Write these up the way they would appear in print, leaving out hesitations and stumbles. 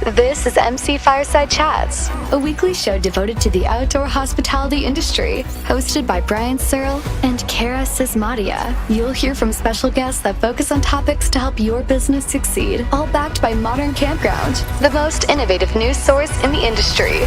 This is MC Fireside Chats, a weekly show devoted to the outdoor hospitality industry, hosted by Brian Searle and Kara Sismadia. You'll hear from special guests that focus on topics to help your business succeed, all backed by Modern Campground, the most innovative news source in the industry.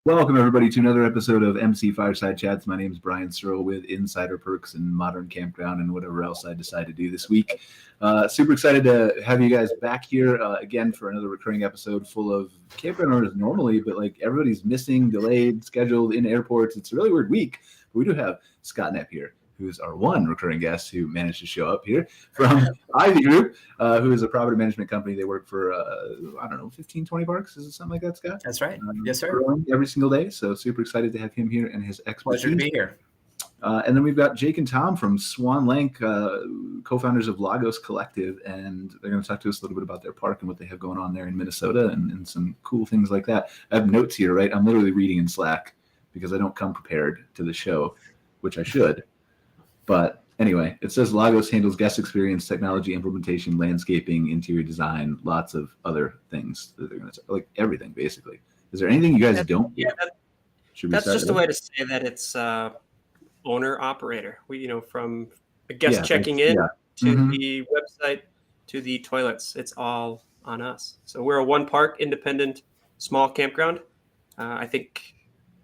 Welcome, everybody, to another episode of MC Fireside Chats. My name is Brian Searle with Insider Perks and Modern Campground and whatever else I decide to do this week. Super excited to have you guys back here again for another recurring episode full of campground owners normally, but like everybody's missing, delayed, scheduled in airports. It's a really weird week. But we do have Scott Knepp here, who's our one recurring guest who managed to show up here from IVEE Group, who is a property management company. They work for, 15, 20 parks. Is it something like that, Scott? That's right. Yes, sir. Growing every single day. So super excited to have him here and his expertise. Pleasure to be here. And then we've got Jake and Tom from Swan Lake, co-founders of Lagos Collective, and they're going to talk to us a little bit about their park and what they have going on there in Minnesota and some cool things like that. I have notes here, right? I'm literally reading in Slack because I don't come prepared to the show, which I should. But anyway, it says Lagos handles guest experience, technology implementation, landscaping, interior design, lots of other things that they're going to like everything basically. Is there anything you guys don't? Yeah, that's just a way to say that it's owner operator. We, from a guest checking in to the website to the toilets, it's all on us. So we're a one park independent small campground. I think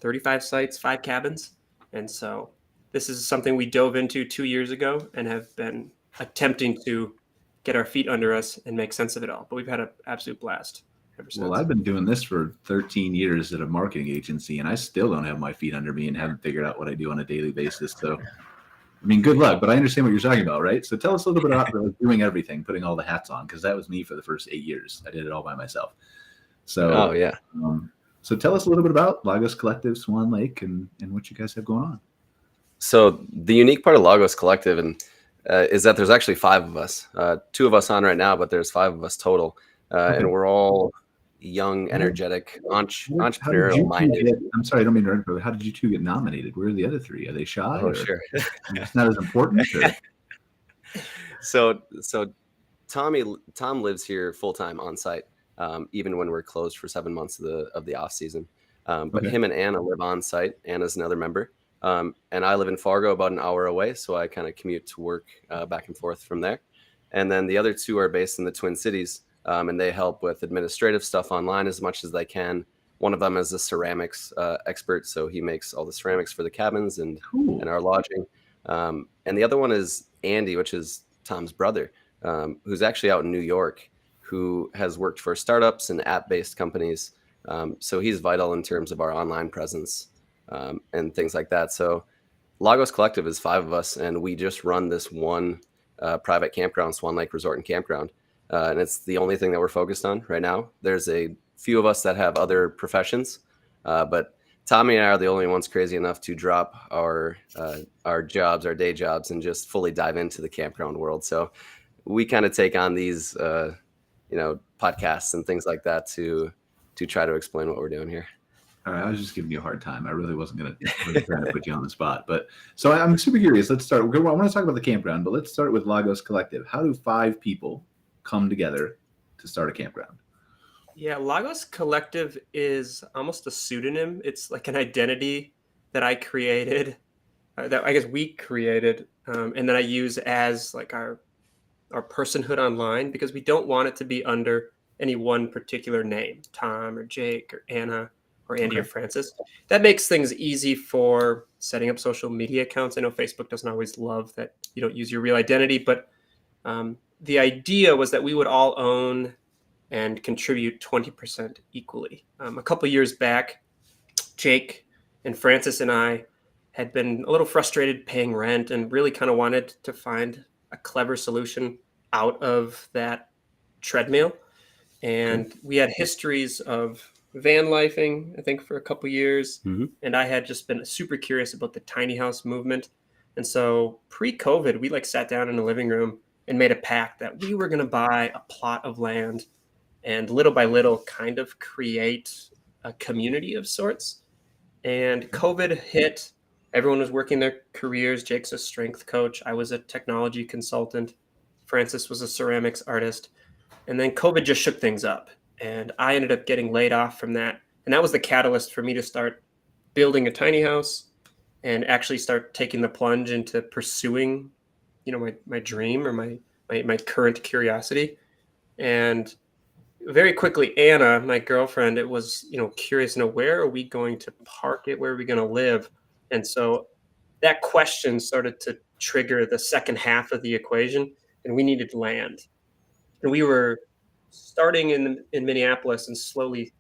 35 sites, 5 cabins, and so. This is something we dove into 2 years ago and have been attempting to get our feet under us and make sense of it all. But we've had an absolute blast ever since. Well, I've been doing this for 13 years at a marketing agency, and I still don't have my feet under me and haven't figured out what I do on a daily basis. So, I mean, good luck, but I understand what you're talking about, right? So tell us a little bit about doing everything, putting all the hats on, because that was me for the first 8 years. I did it all by myself. So, so tell us a little bit about Lagos Collective, Swan Lake, and what you guys have going on. So the unique part of Lagos Collective is that there's actually 5 of us, 2 of us on right now, but there's 5 of us total. And we're all young, energetic, entrepreneurial minded. I'm sorry, I don't mean to interrupt. How did you 2 get nominated? Where are the other 3? Are they shy? Oh, sure. It's not as important. So Tom lives here full time on site, even when we're closed for 7 months of the off season. But him and Anna live on site. Anna's another member. And I live in Fargo, about an hour away, so I kind of commute to work back and forth from there. And then the other 2 are based in the Twin Cities, and they help with administrative stuff online as much as they can. One of them is a ceramics expert, so he makes all the ceramics for the cabins and our lodging. And the other one is Andy, which is Tom's brother, who's actually out in New York, who has worked for startups and app-based companies. So he's vital in terms of our online presence. And things like that. So Lagos Collective is 5 of us, and we just run this one private campground, Swan Lake Resort and Campground. And it's the only thing that we're focused on right now. There's a few of us that have other professions, but Tommy and I are the only ones crazy enough to drop our jobs, our day jobs, and just fully dive into the campground world. So we kind of take on these, podcasts and things like that to try to explain what we're doing here. All right, I was just giving you a hard time. I really wasn't going to try to put you on the spot. But so I'm super curious. Let's start. I want to talk about the campground, but let's start with Lagos Collective. How do 5 people come together to start a campground? Yeah, Lagos Collective is almost a pseudonym. It's like an identity that I created, that I guess we created, and that I use as like our personhood online, because we don't want it to be under any one particular name, Tom or Jake or Anna or Andy or Francis. That makes things easy for setting up social media accounts. I know Facebook doesn't always love that you don't use your real identity, but the idea was that we would all own and contribute 20% equally. A couple of years back, Jake and Francis and I had been a little frustrated paying rent and really kind of wanted to find a clever solution out of that treadmill. And we had histories of van lifing, I think, for a couple years. Mm-hmm. And I had just been super curious about the tiny house movement. And so pre-COVID, we like sat down in the living room and made a pact that we were going to buy a plot of land and little by little kind of create a community of sorts. And COVID hit. Everyone was working their careers. Jake's a strength coach. I was a technology consultant. Francis was a ceramics artist. And then COVID just shook things up. And I ended up getting laid off from that. And that was the catalyst for me to start building a tiny house and actually start taking the plunge into pursuing, my dream or my current curiosity. And very quickly, Anna, my girlfriend, it was, curious to know, where are we going to park it? Where are we going to live? And so that question started to trigger the second half of the equation, and we needed land. And we were starting in Minneapolis and slowly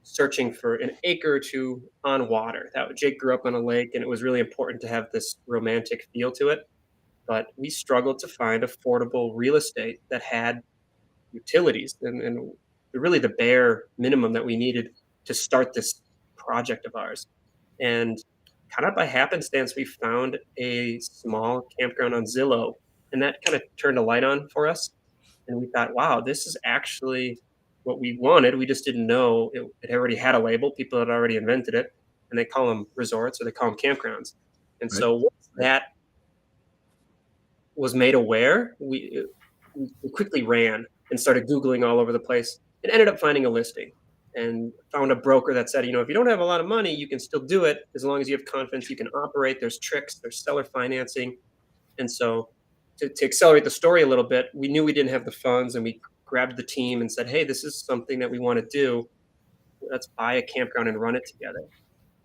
searching for an acre or two on water. Jake grew up on a lake, and it was really important to have this romantic feel to it. But we struggled to find affordable real estate that had utilities and really the bare minimum that we needed to start this project of ours. And kind of by happenstance, we found a small campground on Zillow, and that kind of turned a light on for us. And we thought, wow, this is actually what we wanted. We just didn't know it already had a label. People had already invented it, and they call them resorts or they call them campgrounds. And Right. so once that was made aware, we quickly ran and started Googling all over the place and ended up finding a listing and found a broker that said, if you don't have a lot of money, you can still do it as long as you have confidence you can operate. There's tricks, there's seller financing. And so to accelerate the story a little bit, we knew we didn't have the funds, and we grabbed the team and said, hey, this is something that we want to do. Let's buy a campground and run it together.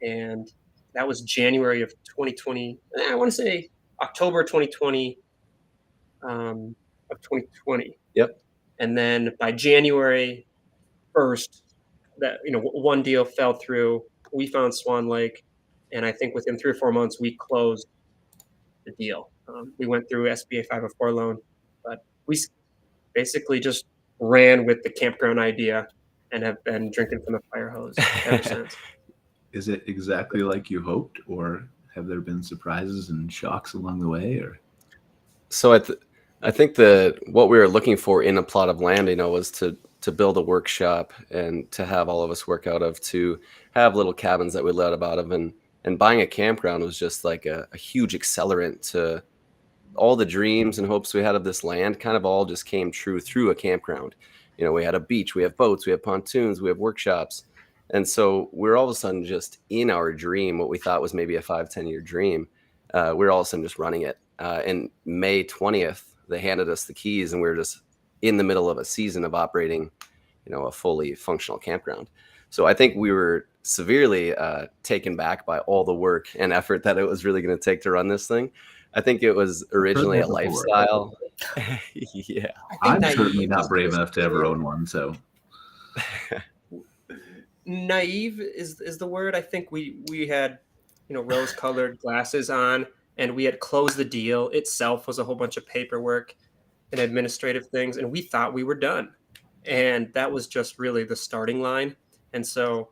And that was January of 2020. I want to say October 2020 of 2020. Yep. And then by January 1st, that one deal fell through. We found Swan Lake, and I think within 3 or 4 months we closed the deal. We went through SBA 504 loan, but we basically just ran with the campground idea and have been drinking from the fire hose ever since. Is it exactly like you hoped, or have there been surprises and shocks along the way? Or So I think that what we were looking for in a plot of land, was to build a workshop and to have all of us work out of, to have little cabins that we let out of, and buying a campground was just like a huge accelerant to all the dreams and hopes we had of this land. Kind of all just came true through a campground. We had a beach, we have boats, we have pontoons, we have workshops. And so we're all of a sudden just in our dream, what we thought was maybe a 5-10 year dream. We're all of a sudden just running it. And May 20th, they handed us the keys, and we were just in the middle of a season of operating, a fully functional campground. So I think we were severely taken back by all the work and effort that it was really going to take to run this thing. I think it was originally a lifestyle. Yeah. I'm certainly not brave enough to ever own one. So naive is the word. I think we had, rose-colored glasses on, and we had closed the deal. Itself was a whole bunch of paperwork and administrative things, and we thought we were done. And that was just really the starting line. And so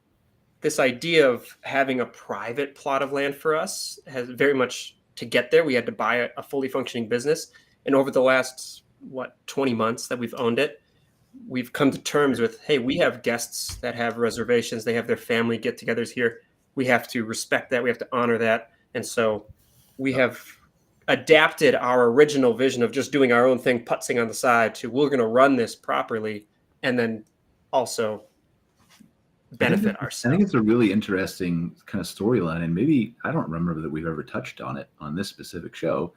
this idea of having a private plot of land for us has very much, to get there, we had to buy a fully functioning business. And over the last, 20 months that we've owned it, we've come to terms with, hey, we have guests that have reservations. They have their family get-togethers here. We have to respect that. We have to honor that. And so we have adapted our original vision of just doing our own thing, putzing on the side, to we're going to run this properly and then also benefit ourselves. I think it's a really interesting kind of storyline, and maybe I don't remember that we've ever touched on it on this specific show,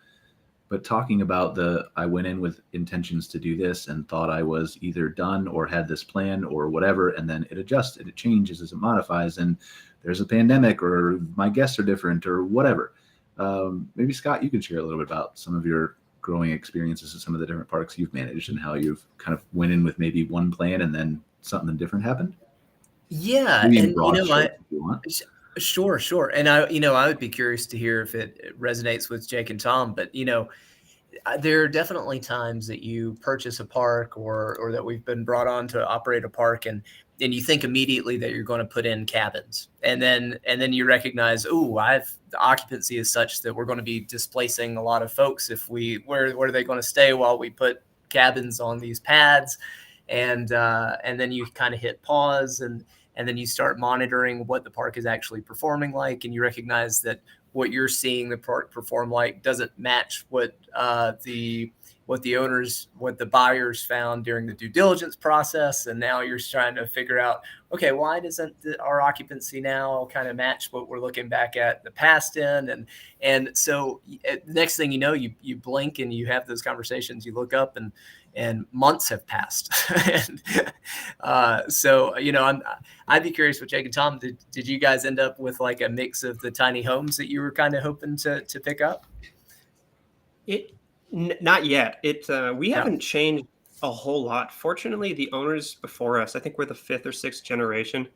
but talking about I went in with intentions to do this and thought I was either done or had this plan or whatever, and then it adjusts and it changes as it modifies, and there's a pandemic or my guests are different or whatever. Maybe Scott, you can share a little bit about some of your growing experiences at some of the different parks you've managed and how you've kind of went in with maybe one plan and then something different happened. Yeah, Maybe in and broad strokes if you want. sure. And I would be curious to hear if it resonates with Jake and Tom, but there are definitely times that you purchase a park or that we've been brought on to operate a park, and you think immediately that you're going to put in cabins, and then you recognize, the occupancy is such that we're going to be displacing a lot of folks if where are they going to stay while we put cabins on these pads, and then you kind of hit pause, and then you start monitoring what the park is actually performing like, and you recognize that what you're seeing the park perform like doesn't match what the buyers found during the due diligence process. And now you're trying to figure out, okay, why doesn't our occupancy now kind of match what we're looking back at the past in? And so next thing you know, you blink and you have those conversations, you look up and months have passed. And so, I'd be curious with Jake and Tom, did you guys end up with like a mix of the tiny homes that you were kind of hoping to pick up? Not yet. We haven't changed a whole lot. Fortunately, the owners before us, I think we're the 5th or 6th generation,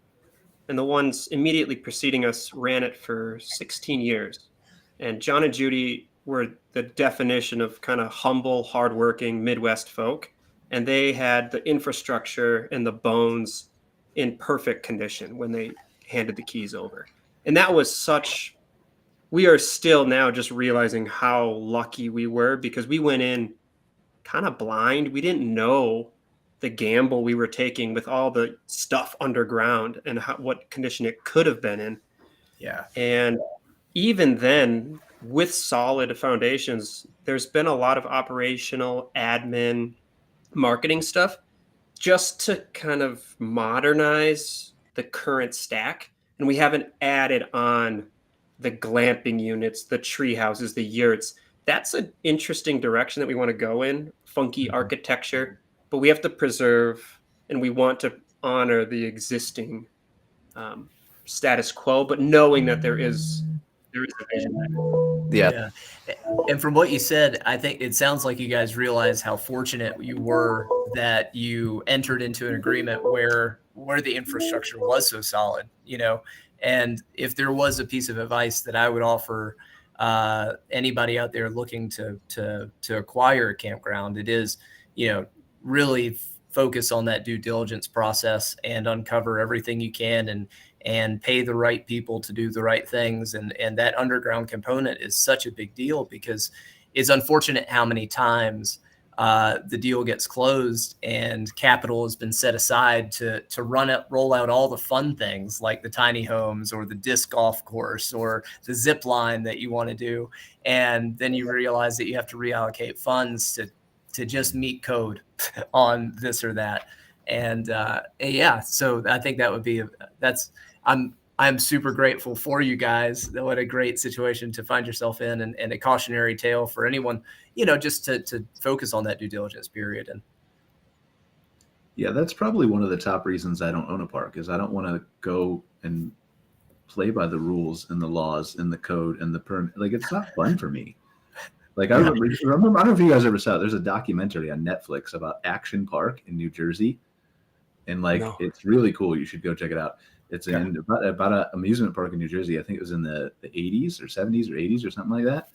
and the ones immediately preceding us ran it for 16 years. And John and Judy were the definition of kind of humble, hardworking Midwest folk. And they had the infrastructure and the bones in perfect condition when they handed the keys over. And that was we are still now just realizing how lucky we were, because we went in kind of blind. We didn't know the gamble we were taking with all the stuff underground and what condition it could have been in. Yeah. And even then, with solid foundations, there's been a lot of operational, admin, marketing stuff just to kind of modernize the current stack. And we haven't added on the glamping units, the tree houses, the yurts. That's an interesting direction that we want to go in, funky architecture, but we have to preserve and we want to honor the existing status quo, but knowing that there is a vision there. Yeah. And from what you said, I think it sounds like you guys realize how fortunate you were that you entered into an agreement where the infrastructure was so solid, and if there was a piece of advice that I would offer anybody out there looking to acquire a campground, it is, really focus on that due diligence process and uncover everything you can and pay the right people to do the right things. And that underground component is such a big deal, because it's unfortunate how many times the deal gets closed and capital has been set aside to roll out all the fun things like the tiny homes or the disc golf course or the zip line that you want to do. And then you realize that you have to reallocate funds to just meet code on this or that. And so I think that would be, I'm super grateful for you guys. What a great situation to find yourself in, and a cautionary tale for anyone, just to focus on that due diligence period. And yeah, that's probably one of the top reasons I don't own a park, is I don't want to go and play by the rules and the laws and the code and the permit. Like, it's not fun for me. Like, I remember, I don't know if you guys ever saw it. There's a documentary on Netflix about Action Park in New Jersey. And It's really cool. You should go check it out. It's about an amusement park in New Jersey. I think it was in the 80s or 70s or 80s or something like that.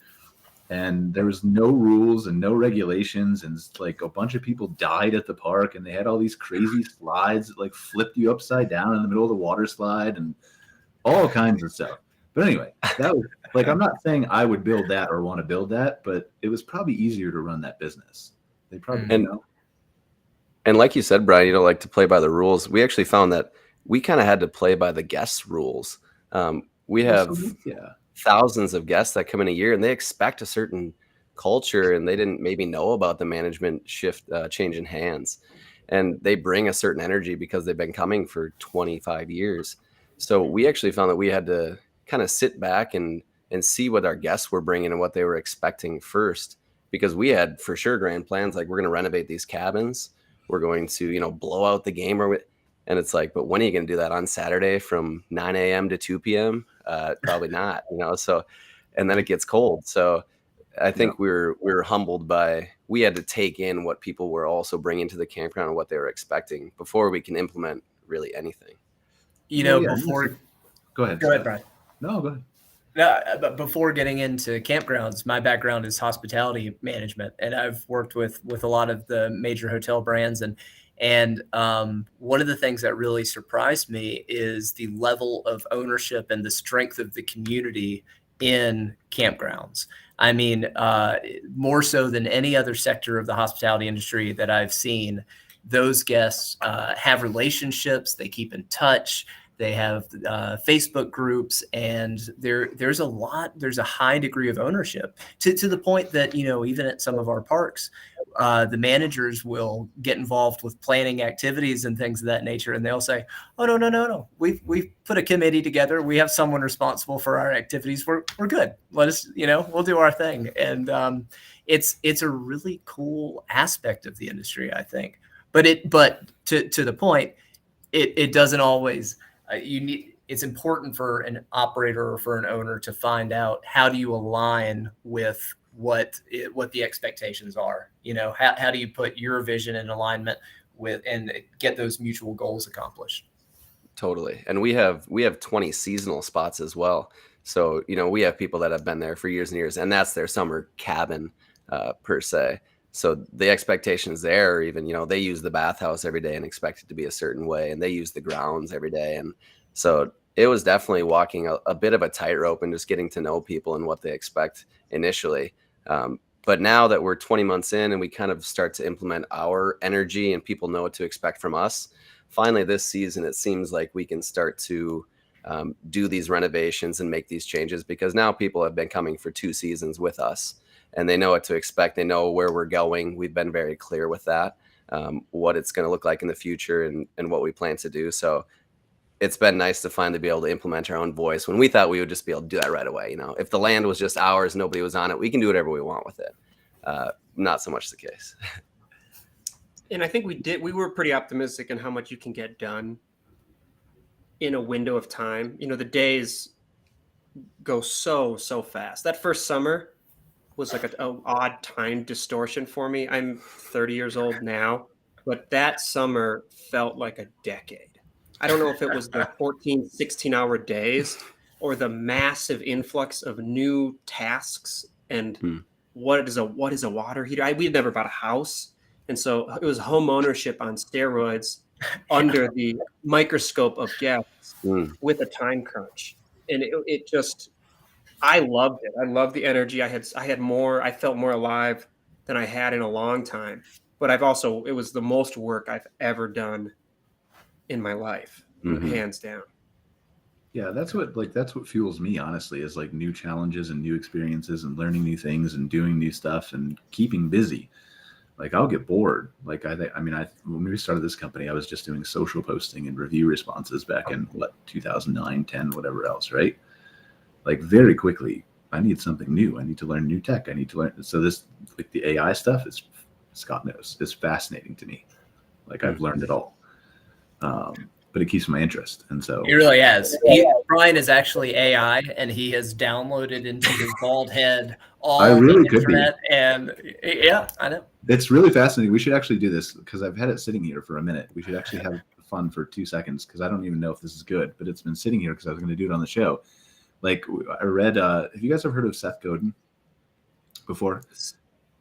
And there was no rules and no regulations. And like a bunch of people died at the park, and they had all these crazy slides that like flipped you upside down in the middle of the water slide and all kinds of stuff. But anyway, that was like, I'm not saying I would build that or want to build that, but it was probably easier to run that business. They probably And like you said, Brian, like to play by the rules. We actually found that we kind of had to play by the guests' rules. We have thousands of guests that come in a year, and they expect a certain culture, and they didn't maybe know about the management change in hands. And they bring a certain energy because they've been coming for 25 years. So we actually found that we had to kind of sit back and see what our guests were bringing and what they were expecting first, because we had for sure grand plans, like we're going to renovate these cabins. We're going to, blow out the game. And it's like, but when are you going to do that? On Saturday from 9 a.m. to 2 p.m.? Probably not, so, and then it gets cold. So I think we were humbled by, we had to take in what people were also bringing to the campground and what they were expecting before we can implement really anything. Before. Go ahead, Brian. No, go ahead. But before getting into campgrounds, my background is hospitality management, and I've worked with a lot of the major hotel brands. And one of the things that really surprised me is the level of ownership and the strength of the community in campgrounds. I mean, more so than any other sector of the hospitality industry that I've seen, those guests have relationships, they keep in touch. They have Facebook groups, and there's a high degree of ownership to the point that, even at some of our parks, the managers will get involved with planning activities and things of that nature. And they'll say, oh, no. We've put a committee together. We have someone responsible for our activities. We're good. Let us, we'll do our thing. And it's a really cool aspect of the industry, I think. But to the point, it doesn't always, it's important for an operator or for an owner to find out, how do you align with what the expectations are? How do you put your vision in alignment with and get those mutual goals accomplished? Totally. And we have 20 seasonal spots as well. So, we have people that have been there for years and years, and that's their summer cabin per se. So the expectations there are even, they use the bathhouse every day and expect it to be a certain way, and they use the grounds every day. And so it was definitely walking a bit of a tightrope and just getting to know people and what they expect initially. But now that we're 20 months in and we kind of start to implement our energy and people know what to expect from us, finally this season, it seems like we can start to do these renovations and make these changes, because now people have been coming for 2 seasons with us. And they know what to expect. They know where we're going. We've been very clear with that, what it's going to look like in the future and what we plan to do. So it's been nice to finally be able to implement our own voice when we thought we would just be able to do that right away. If the land was just ours, nobody was on it, we can do whatever we want with it. Not so much the case. And I think we were pretty optimistic in how much you can get done in a window of time. The days go so fast. That first summer was like an odd time distortion for me. I'm 30 years old now, but that summer felt like a decade. I don't know if it was the 14, 16-hour days or the massive influx of new tasks and what is a water heater. We had never bought a house, and so it was home ownership on steroids under the microscope of guests with a time crunch, and it just. I loved it. I loved the energy. I felt more alive than I had in a long time. But it was the most work I've ever done in my life, hands down. Yeah, that's what fuels me, honestly, is like new challenges and new experiences and learning new things and doing new stuff and keeping busy. Like, I'll get bored. Like, when we started this company, I was just doing social posting and review responses back in 2009, 10, whatever else, right? Like, very quickly, I need something new. I need to learn new tech. I need to learn. So this, like, the AI stuff is, Scott knows, is fascinating to me. Like, I've learned it all. But it keeps my interest. And so he really has. Brian is actually AI, and he has downloaded into his bald head all the internet. And yeah, I know. It's really fascinating. We should actually do this, because I've had it sitting here for a minute. We should actually have fun for 2 seconds, because I don't even know if this is good, but it's been sitting here because I was going to do it on the show. Like, I read, have you guys ever heard of Seth Godin before?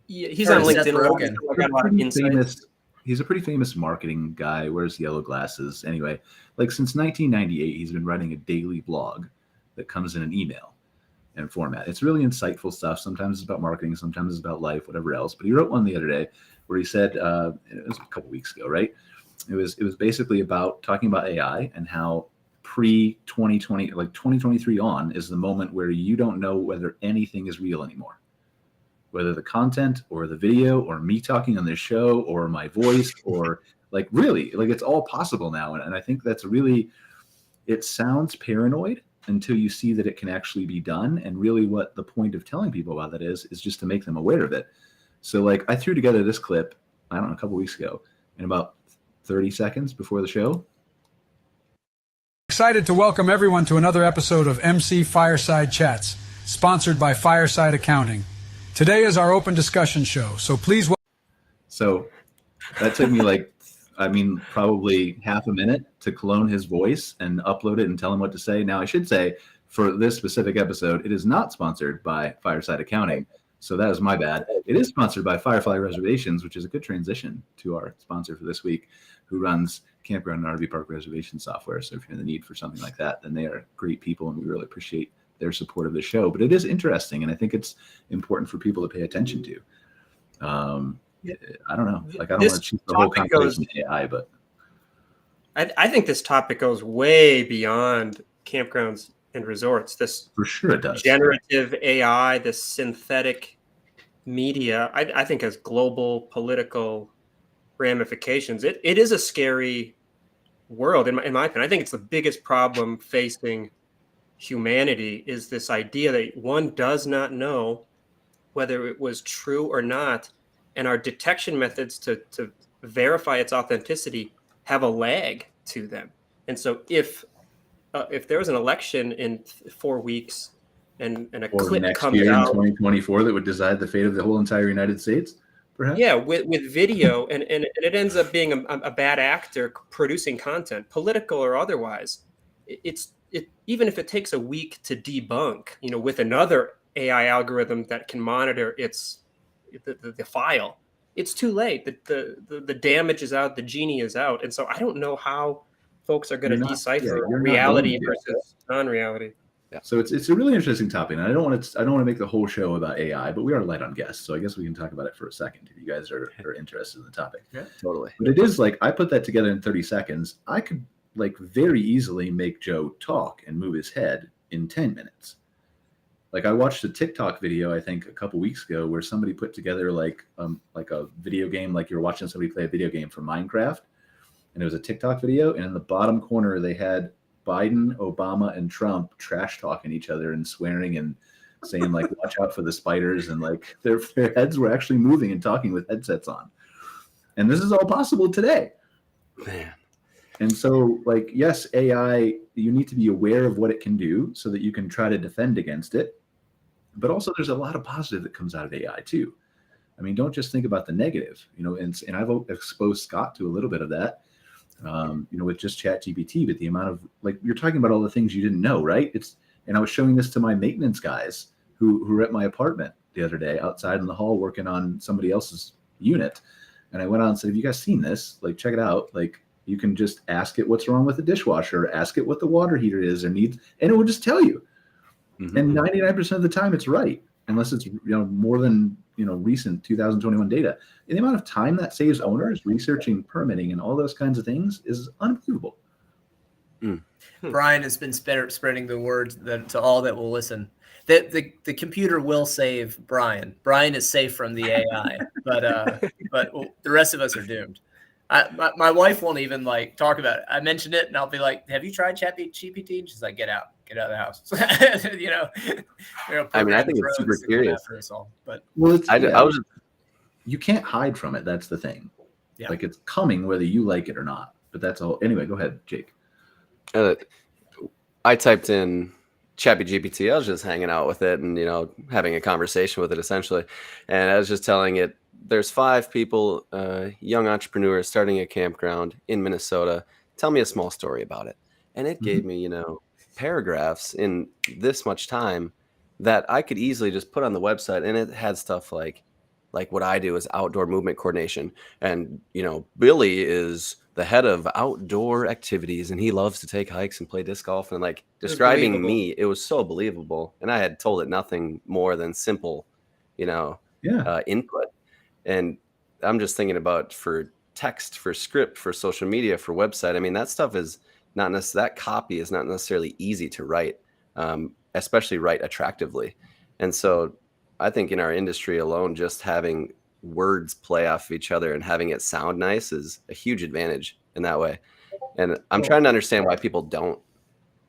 Yeah, he's on LinkedIn. He's a pretty famous marketing guy, wears yellow glasses. Anyway, like, since 1998, he's been writing a daily blog that comes in an email and format. It's really insightful stuff. Sometimes it's about marketing, sometimes it's about life, whatever else. But he wrote one the other day where he said, it was a couple weeks ago, right? It was basically about talking about AI and how pre-2020, like 2023 on, is the moment where you don't know whether anything is real anymore. Whether the content or the video or me talking on this show or my voice or like, really, like, it's all possible now. And I think that's really, it sounds paranoid until you see that it can actually be done. And really what the point of telling people about that is just to make them aware of it. So, like, I threw together this clip, I don't know, a couple weeks ago, in about 30 seconds before the show. Excited to welcome everyone to another episode of MC Fireside Chats, sponsored by Fireside Accounting. Today is our open discussion show, so please. So that took me probably half a minute to clone his voice and upload it and tell him what to say. Now, I should say, for this specific episode, it is not sponsored by Fireside Accounting. So that is my bad. It is sponsored by Firefly Reservations, which is a good transition to our sponsor for this week, who runs campground and RV park reservation software. So if you're in the need for something like that, then they are great people, and we really appreciate their support of the show. But it is interesting, and I think it's important for people to pay attention to. I don't know. Like, I don't want to choose the whole conversation AI, but I think this topic goes way beyond campgrounds and resorts. This for sure it does. Generative AI, this synthetic media, I think has global political ramifications. It is a scary world, in my opinion. I think it's the biggest problem facing humanity is this idea that one does not know whether it was true or not, and our detection methods to verify its authenticity have a lag to them. And so if there was an election in 4 weeks and a clip next comes year out in 2024 that would decide the fate of the whole entire United States, perhaps? Yeah, with video, and it ends up being a bad actor producing content, political or otherwise. Even if it takes a week to debunk, with another AI algorithm that can monitor the file, it's too late. The damage is out, the genie is out, and so I don't know how folks are going to decipher reality versus non-reality. Yeah. So it's a really interesting topic, and I don't want to make the whole show about AI, but we are light on guests, so I guess we can talk about it for a second if you guys are interested in the topic. Yeah, totally. But it is like, I put that together in 30 seconds. I could like very easily make Joe talk and move his head in 10 minutes. Like, I watched a TikTok video, I think a couple weeks ago, where somebody put together like a video game, like you're watching somebody play a video game for Minecraft, and it was a TikTok video, and in the bottom corner they had Biden, Obama, and Trump trash talking each other and swearing and saying like, watch out for the spiders, and like their heads were actually moving and talking with headsets on. And this is all possible today. Man. And so, like, yes, AI, you need to be aware of what it can do so that you can try to defend against it. But also there's a lot of positive that comes out of AI too. I mean, don't just think about the negative, and I've exposed Scott to a little bit of that, with just ChatGPT, but the amount of, like, you're talking about all the things you didn't know, right? And I was showing this to my maintenance guys who were at my apartment the other day outside in the hall working on somebody else's unit. And I went on and said, have you guys seen this? Like, check it out. Like, you can just ask it what's wrong with the dishwasher, ask it what the water heater is or needs, and it will just tell you. Mm-hmm. And 99% of the time it's right, unless it's more than recent 2021 data. And the amount of time that saves owners researching permitting and all those kinds of things is unbelievable. Brian has been spreading the word to all that will listen. The computer will save Brian. Brian is safe from the AI, but the rest of us are doomed. My wife won't even like talk about it. I mentioned it, and I'll be like, "Have you tried ChatGPT?" And she's like, "Get out of the house." I mean, I think it's super curious. But you can't hide from it. That's the thing. Yeah. Like, it's coming whether you like it or not. But that's all. Anyway, go ahead, Jake. I typed in ChatGPT. I was just hanging out with it and having a conversation with it essentially, and I was just telling it, there's 5 people, young entrepreneurs starting a campground in Minnesota. Tell me a small story about it. And it gave me, paragraphs in this much time that I could easily just put on the website. And it had stuff like what I do is outdoor movement coordination. And, Billy is the head of outdoor activities and he loves to take hikes and play disc golf, and like describing me, it was so believable. And I had told it nothing more than simple, input. And I'm just thinking about for text, for script, for social media, for website. I mean, that stuff is not that copy is not necessarily easy to write, especially write attractively. And so I think in our industry alone, just having words play off of each other and having it sound nice is a huge advantage in that way. And I'm trying to understand why people don't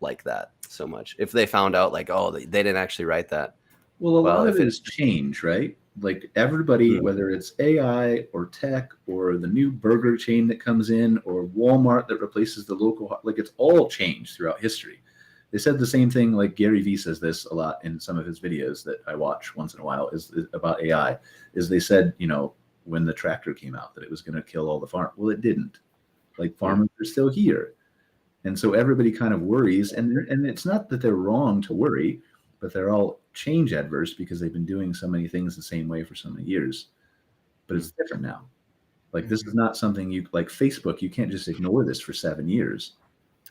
like that so much. If they found out like, oh, they didn't actually write that. Well, a lot of it is change, right? Like, everybody, whether it's AI or tech or the new burger chain that comes in or Walmart that replaces the local, like, it's all changed throughout history. They said the same thing, like Gary Vee says this a lot in some of his videos that I watch once in a while is about AI, is they said, when the tractor came out that it was going to kill all the farm. Well, it didn't. Like, farmers are still here. And so everybody kind of worries, and it's not that they're wrong to worry, but they're all change adverse because they've been doing so many things the same way for so many years. But it's different now. Like this is not something you like Facebook. You can't just ignore this for 7 years.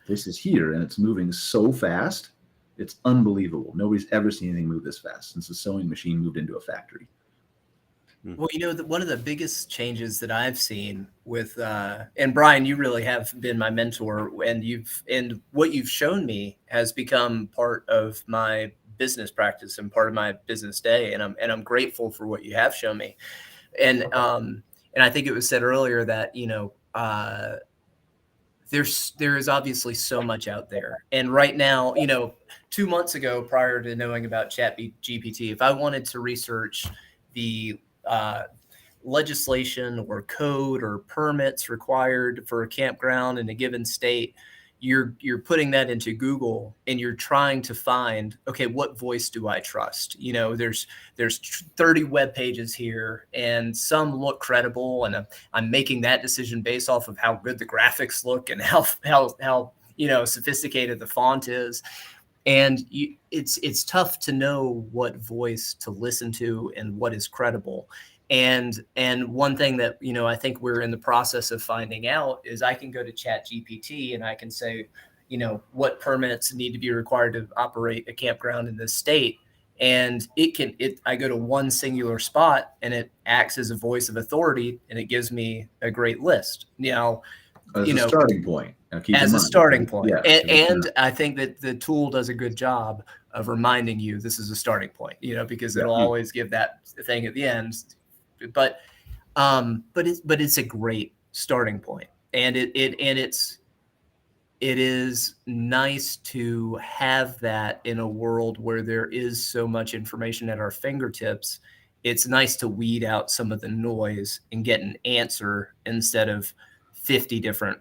This is here and it's moving so fast. It's unbelievable. Nobody's ever seen anything move this fast since the sewing machine moved into a factory. Well, one of the biggest changes that I've seen with, and Brian, you really have been my mentor, and what you've shown me has become part of my business practice and part of my business day, and I'm grateful for what you have shown me, and I think it was said earlier that there is obviously so much out there, and right now, 2 months ago, prior to knowing about ChatGPT, if I wanted to research the legislation or code or permits required for a campground in a given state, you're putting that into Google and you're trying to find, okay, what voice do I trust? There's 30 web pages here and some look credible, and I'm making that decision based off of how good the graphics look and how sophisticated the font is. And it's tough to know what voice to listen to and what is credible. And one thing that, I think we're in the process of finding out is I can go to ChatGPT and I can say, what permits need to be required to operate a campground in this state. And I go to one singular spot and it acts as a voice of authority and it gives me a great list. As a starting point. As a starting point. Yeah, and I think that the tool does a good job of reminding you this is a starting point, because it'll always give that thing at the end. But it's a great starting point. And it is nice to have that in a world where there is so much information at our fingertips. It's nice to weed out some of the noise and get an answer instead of 50 different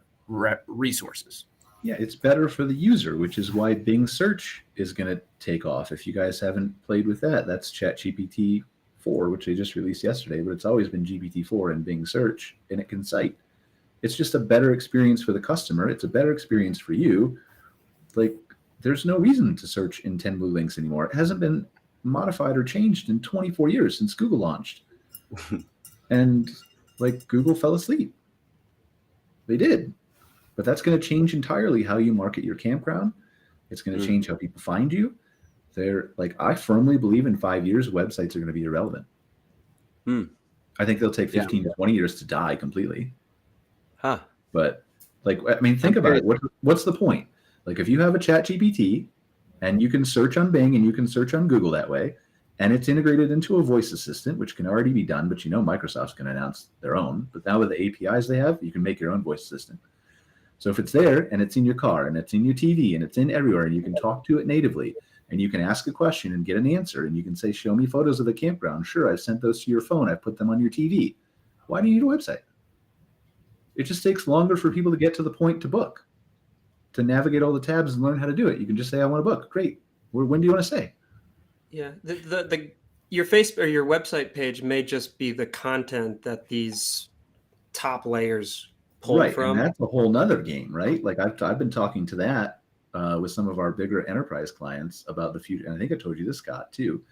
resources. Yeah, it's better for the user, which is why Bing search is going to take off. If you guys haven't played with that, that's ChatGPT 4, which they just released yesterday, but it's always been GPT-4 and Bing search, and it can cite. It's just a better experience for the customer. It's a better experience for you. Like, there's no reason to search in 10 blue links anymore. It hasn't been modified or changed in 24 years since Google launched. And Google fell asleep. They did. But that's going to change entirely how you market your campground. It's going to change how people find you. I firmly believe in 5 years, websites are going to be irrelevant. I think they'll take 15 to 20 years to die completely. Huh. But think about it. What's the point? If you have a ChatGPT and you can search on Bing and you can search on Google that way, and it's integrated into a voice assistant, which can already be done, but Microsoft's going to announce their own. But now with the APIs they have, you can make your own voice assistant. So if it's there and it's in your car and it's in your TV and it's in everywhere and you can talk to it natively and you can ask a question and get an answer and you can say, show me photos of the campground. Sure, I've sent those to your phone. I've put them on your TV. Why do you need a website? It just takes longer for people to get to the point to book, to navigate all the tabs and learn how to do it. You can just say, I want to book. Great. When do you want to say? Yeah. Your Facebook or your website page may just be the content that these top layers pull from. And that's a whole nother game, right? I've been talking to that with some of our bigger enterprise clients about the future. And I think I told you this, Scott, too,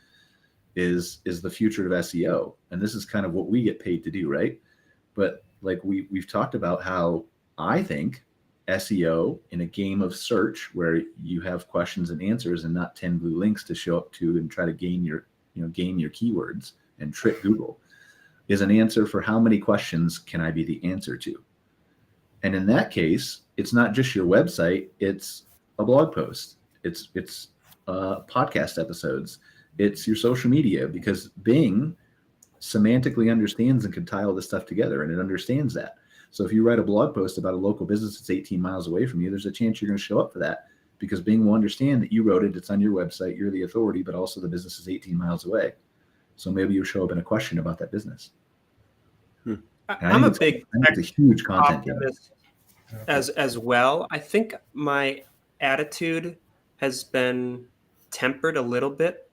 is the future of SEO. And this is kind of what we get paid to do, right? But we've talked about how I think SEO in a game of search where you have questions and answers and not 10 blue links to show up to and try to gain your keywords and trick Google is an answer for how many questions can I be the answer to. And in that case, it's not just your website, it's a blog post, it's podcast episodes, it's your social media, because Bing semantically understands and can tie all this stuff together, and it understands that. So if you write a blog post about a local business that's 18 miles away from you, there's a chance you're going to show up for that because Bing will understand that you wrote it, it's on your website, you're the authority, but also the business is 18 miles away. So maybe you'll show up in a question about that business. I'm a huge content optimist as well. I think my attitude has been tempered a little bit,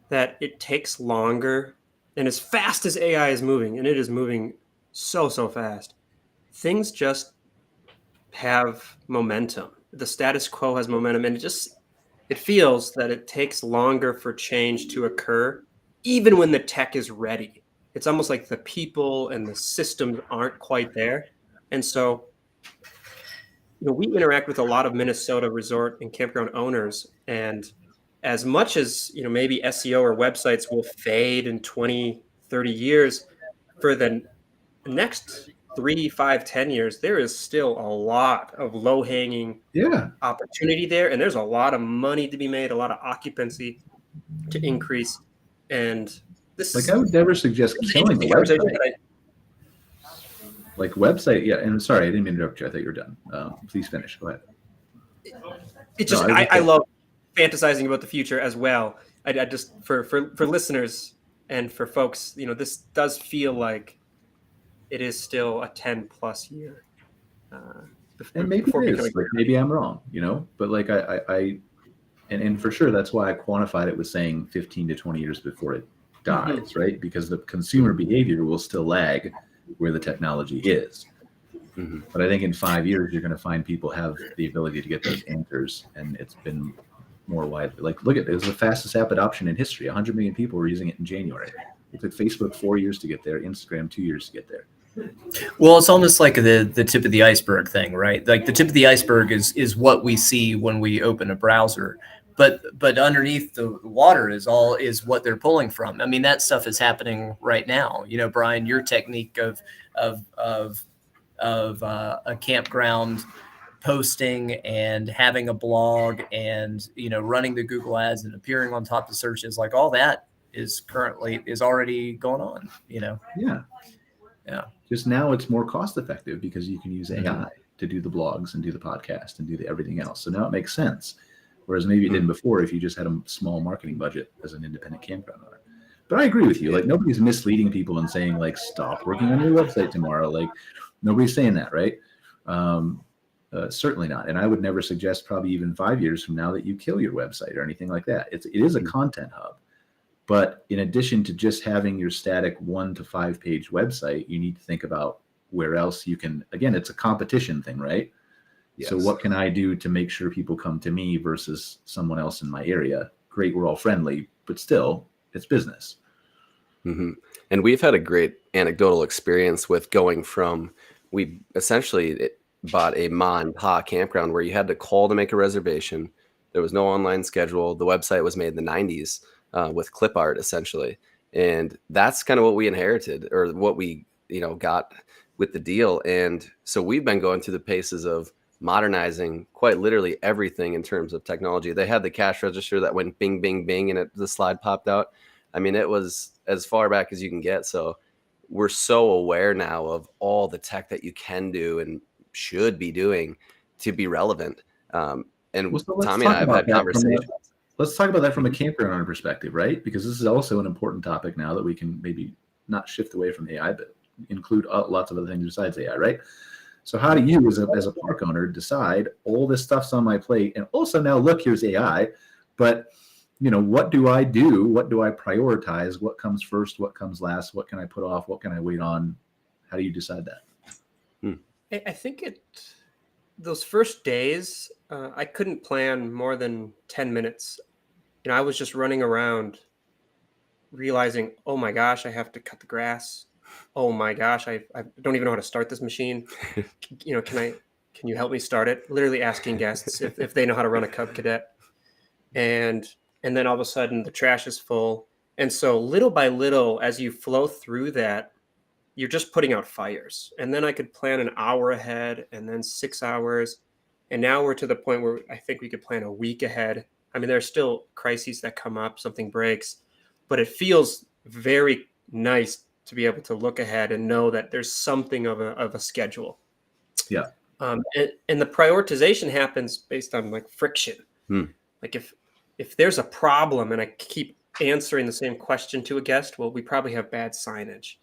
that it takes longer, and as fast as AI is moving, and it is moving so fast, things just have momentum. the status quo has momentum, and it feels that it takes longer for change to occur, even when the tech is ready. It's almost like the people and the systems aren't quite there. And so, we interact with a lot of Minnesota resort and campground owners, and as much as, maybe SEO or websites will fade in 20, 30 years, for the next 3, 5, 10 years, there is still a lot of low-hanging opportunity there, and there's a lot of money to be made, a lot of occupancy to increase. And this, I would never suggest killing the website. Website, yeah. And sorry, I didn't mean to interrupt you. I thought you were done. Please finish. Go ahead. It just, I love fantasizing about the future as well. I just, for listeners and for folks, this does feel like it is still a 10+ year. And maybe it is. Maybe I'm wrong, but and for sure, that's why I quantified it with saying 15 to 20 years before it dies, right? Because the consumer behavior will still lag where the technology is. But I think in 5 years, you're going to find people have the ability to get those answers, and it's been more widely. Look at it was the fastest app adoption in history. 100 million people were using it in January. It took Facebook 4 years to get there, Instagram 2 years to get there. Well, it's almost like the tip of the iceberg thing, right? Like the tip of the iceberg is what we see when we open a browser, but underneath the water is what they're pulling from. I mean, that stuff is happening right now. Brian, your technique of a campground posting and having a blog and running the Google ads and appearing on top of searches, like all that is already going on. Yeah. Just now it's more cost effective because you can use AI to do the blogs and do the podcast and do everything else. So now it makes sense. Whereas maybe it didn't before if you just had a small marketing budget as an independent campground owner. But I agree with you. Nobody's misleading people and saying stop working on your website tomorrow. Nobody's saying that, right? Certainly not. And I would never suggest probably even 5 years from now that you kill your website or anything like that. It is a content hub. But in addition to just having your static 1 to 5 page website, you need to think about where else you can, again, it's a competition thing, right? Yes. So what can I do to make sure people come to me versus someone else in my area? Great, we're all friendly, but still, it's business. And we've had a great anecdotal experience with going from, we essentially bought a ma and pa campground where you had to call to make a reservation. There was no online schedule. The website was made in the 90s. With clip art, essentially. And that's kind of what we inherited or what we, got with the deal. And so we've been going through the paces of modernizing quite literally everything in terms of technology. They had the cash register that went bing, bing, bing, and the slide popped out. I mean, it was as far back as you can get. So we're so aware now of all the tech that you can do and should be doing to be relevant. And Tommy and I have had conversations. Let's talk about that from a campground owner perspective, right? Because this is also an important topic now that we can maybe not shift away from AI, but include lots of other things besides AI, right? So how do you, as a park owner, decide all this stuff's on my plate, and also now look, here's AI, but what do I do? What do I prioritize? What comes first? What comes last? What can I put off? What can I wait on? How do you decide that? I think those first days, I couldn't plan more than 10 minutes. I was just running around realizing, oh my gosh, I have to cut the grass. Oh my gosh, I don't even know how to start this machine. Can you help me start it? Literally asking guests if they know how to run a Cub Cadet. And then all of a sudden the trash is full. And so little by little, as you flow through that, you're just putting out fires. And then I could plan an hour ahead and then 6 hours. And now we're to the point where I think we could plan a week ahead. I mean, there are still crises that come up, something breaks, but it feels very nice to be able to look ahead and know that there's something of a schedule. Yeah. And the prioritization happens based on friction. Like if there's a problem and I keep answering the same question to a guest, well, we probably have bad signage.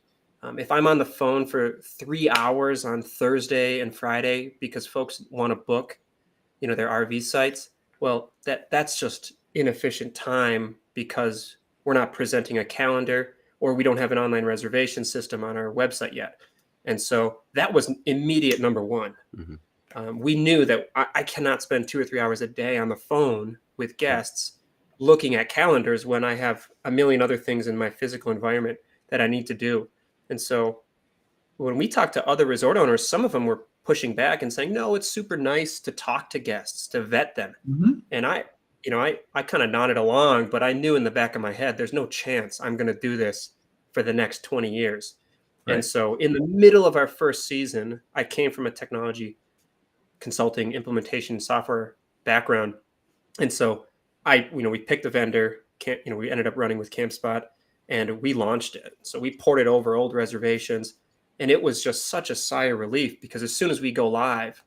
If I'm on the phone for 3 hours on Thursday and Friday because folks want to book, their RV sites, well, that's just inefficient time because we're not presenting a calendar or we don't have an online reservation system on our website yet. And so that was immediate number one. we knew that I cannot spend 2 or 3 hours a day on the phone with guests looking at calendars when I have a million other things in my physical environment that I need to do. And so when we talked to other resort owners, some of them were pushing back and saying, no, it's super nice to talk to guests, to vet them. And I kind of nodded along, but I knew in the back of my head, there's no chance I'm going to do this for the next 20 years. Right. And so in the middle of our first season, I came from a technology consulting implementation software background. And so we picked a vendor, we ended up running with CampSpot, and we launched it. So we ported over old reservations, and it was just such a sigh of relief, because as soon as we go live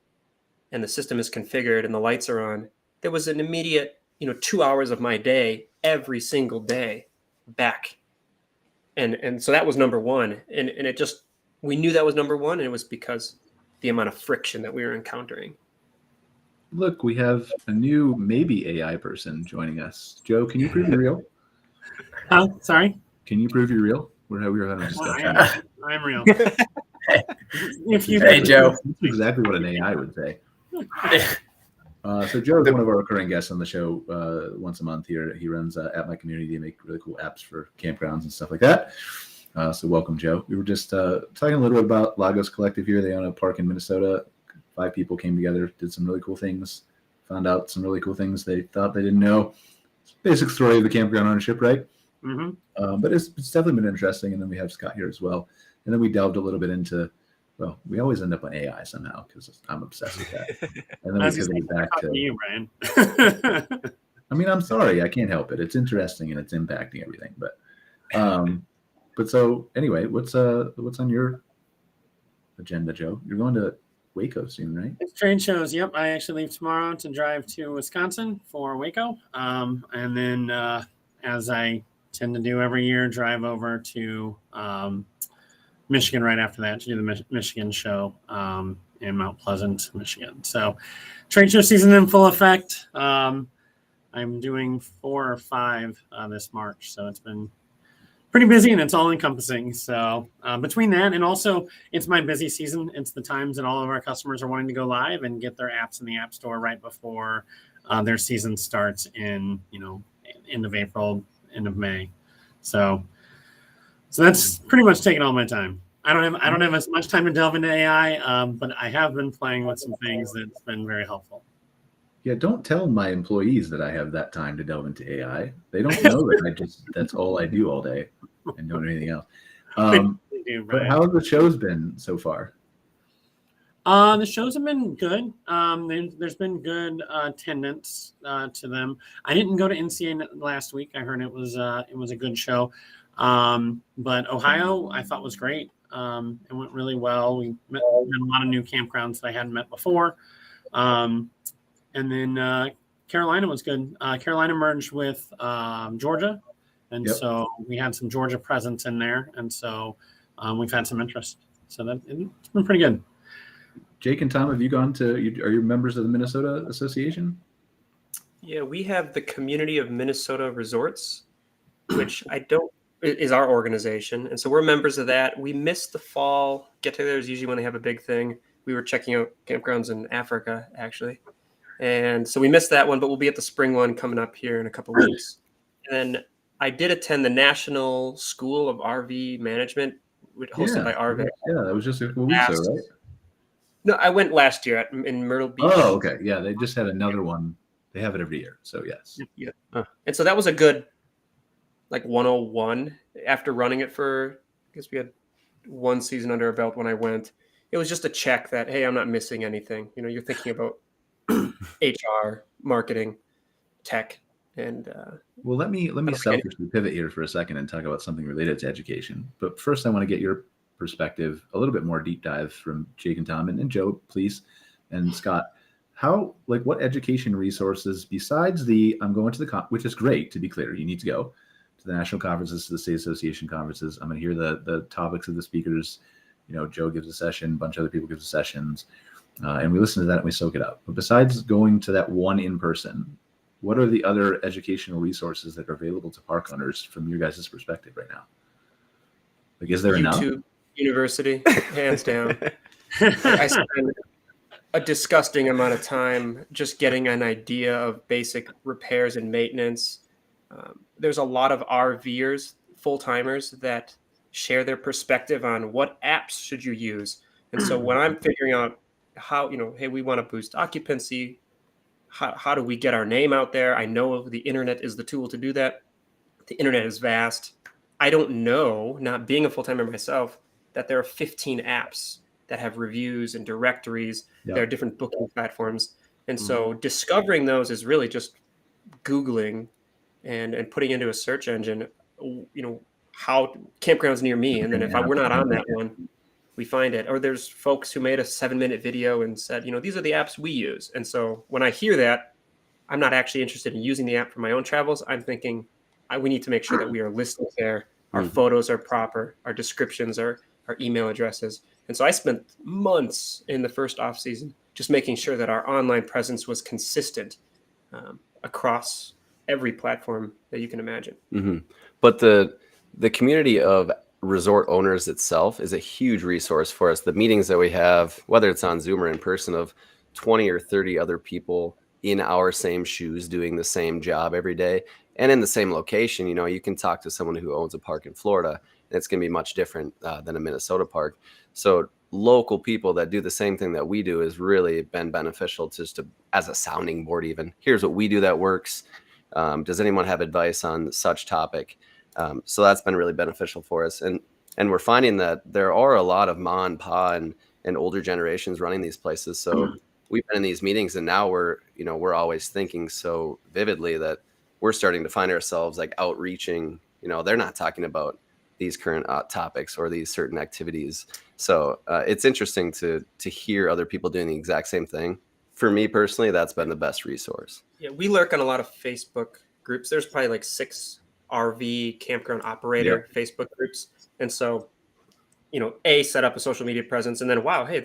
and the system is configured and the lights are on, there was an immediate, 2 hours of my day every single day back. And so that was number one. And it just, we knew that was number one, and it was because the amount of friction that we were encountering. Look, we have a new maybe AI person joining us. Joe, can you prove you're real? Oh, sorry. Can you prove you're real? We were having a discussion. I'm real. Hey, Joe. That's exactly what an AI would say. So Joe is one of our recurring guests on the show once a month here. He runs At My Community. They make really cool apps for campgrounds and stuff like that. So welcome, Joe. We were just talking a little bit about Lagos Collective here. They own a park in Minnesota. 5 people came together, did some really cool things, found out some really cool things they thought they didn't know. Basic story of the campground ownership, right? Mm-hmm. But it's definitely been interesting. And then we have Scott here as well. And then we delved a little bit into, well, we always end up on AI somehow because I'm obsessed with that. And then we pivoted back to you, Brian. I mean, I'm sorry, I can't help it. It's interesting and it's impacting everything. But so anyway, what's on your agenda, Joe? You're going to Waco soon, right? It's trade shows. Yep. I actually leave tomorrow to drive to Wisconsin for Waco. And then as I tend to do every year, drive over to Michigan right after that to do the Michigan show in Mount Pleasant, Michigan. So trade show season in full effect. I'm doing 4 or 5 this March. So it's been pretty busy, and it's all encompassing. So between that and also it's my busy season. It's the times that all of our customers are wanting to go live and get their apps in the App Store right before their season starts in, end of April, end of May. So that's pretty much taking all my time. I don't have as much time to delve into AI, but I have been playing with some things that's been very helpful. Yeah, don't tell my employees that I have that time to delve into AI. They don't know that that's all I do all day and don't do anything else. But how have the shows been so far? The shows have been good. There's been good attendance to them. I didn't go to NCA last week. I heard it was a good show. But Ohio, I thought was great. It went really well. We met a lot of new campgrounds that I hadn't met before. And then Carolina was good. Carolina merged with Georgia. And so we had some Georgia presence in there. And so we've had some interest. So it's been pretty good. Jake and Tom, have you gone to, are you members of the Minnesota Association? Yeah, we have the Community of Minnesota Resorts, which is our organization. And so we're members of that. We missed the fall get-togethers usually when they have a big thing. We were checking out campgrounds in Africa, actually. And so we missed that one, but we'll be at the spring one coming up here in a couple of weeks. And then I did attend the National School of RV Management, hosted by RV. Yeah, that was just a couple weeks ago, right? No, I went last year in Myrtle Beach. Oh, okay. Yeah, they just had another one. They have it every year, so yes. Yeah. And so that was a good, 101. After running it for, I guess we had 1 season under our belt when I went. It was just a check that, hey, I'm not missing anything. You're thinking about HR, marketing, tech, and well, let me selfishly pivot here for a second and talk about something related to education. But first, I want to get your perspective, a little bit more deep dive from Jake and Tom and Joe, please, and Scott. What education resources besides I'm going to the which is great, to be clear, you need to go to the national conferences, to the state association conferences. I'm going to hear the topics of the speakers. Joe gives a session, a bunch of other people give sessions. And we listen to that and we soak it up. But besides going to that one in person, what are the other educational resources that are available to park owners from your guys' perspective right now? Is there enough? YouTube University, hands down. I spend a disgusting amount of time just getting an idea of basic repairs and maintenance. There's a lot of RVers, full-timers, that share their perspective on what apps should you use. And so when I'm figuring out how, hey, we want to boost occupancy, how do we get our name out there? I know the internet is the tool to do that. The internet is vast. I don't know, not being a full-timer myself, that there are 15 apps that have reviews and directories. Yep. There are different booking platforms. And so discovering those is really just Googling and putting into a search engine, how campgrounds near me. And then if we're not on that one, we find it. Or there's folks who made a 7-minute video and said, these are the apps we use. And so when I hear that, I'm not actually interested in using the app for my own travels. I'm thinking we need to make sure that we are listed there. Our photos are proper. Our descriptions are our email addresses. And so I spent months in the first off season just making sure that our online presence was consistent across every platform that you can imagine. Mm-hmm. But the community of resort owners itself is a huge resource for us. The meetings that we have, whether it's on Zoom or in person, of 20 or 30 other people in our same shoes doing the same job every day and in the same location. You can talk to someone who owns a park in Florida, and it's going to be much different than a Minnesota park. So local people that do the same thing that we do has really been beneficial just as a sounding board. Even here's what we do that works. Does anyone have advice on such topic? So that's been really beneficial for us. And we're finding that there are a lot of ma and pa and older generations running these places. So we've been in these meetings, and now we're always thinking so vividly that we're starting to find ourselves like outreaching. They're not talking about these current topics or these certain activities. So it's interesting to hear other people doing the exact same thing. For me personally, that's been the best resource. Yeah, we lurk on a lot of Facebook groups. There's probably like 6 RV campground operator Facebook groups. And so, set up a social media presence, and then, wow, hey,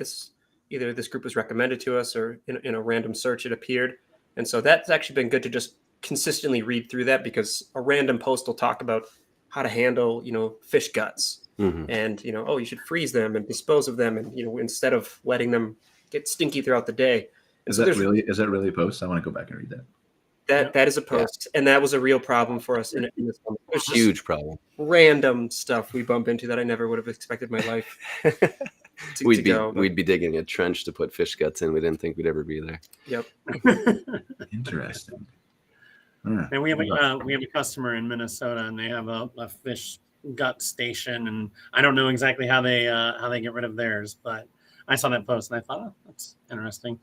either this group was recommended to us or in a random search it appeared. And so that's actually been good to just consistently read through that, because a random post will talk about how to handle, fish guts and, you should freeze them and dispose of them. And, instead of letting them get stinky throughout the day. And is that really a post? I want to go back and read that. That is a post, and that was a real problem for us in this summer. It was huge problem. Random stuff we bump into that I never would have expected in my life. We'd be digging a trench to put fish guts in. We didn't think we'd ever be there. Yep. Interesting. And we have a customer in Minnesota, and they have a fish gut station, and I don't know exactly how they get rid of theirs, but I saw that post and I thought, that's interesting.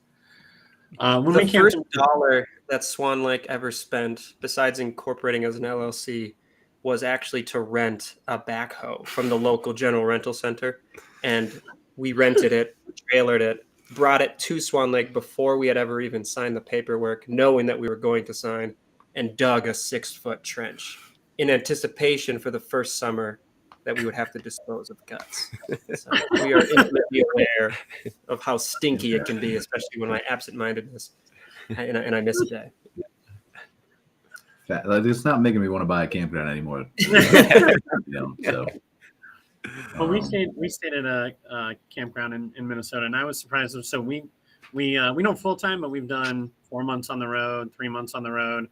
The first dollar that Swan Lake ever spent, besides incorporating as an LLC, was actually to rent a backhoe from the local general rental center. And we rented it, trailered it, brought it to Swan Lake before we had ever even signed the paperwork, knowing that we were going to sign, and dug a 6-foot trench in anticipation for the first summer that we would have to dispose of guts. So we are intimately aware of how stinky it can be, especially when my absent-mindedness and I miss a day. It's not making me want to buy a campground anymore. So. Well, we stayed at a campground in Minnesota, and I was surprised. So we don't full time, but we've done 4 months on the road, 3 months on the road.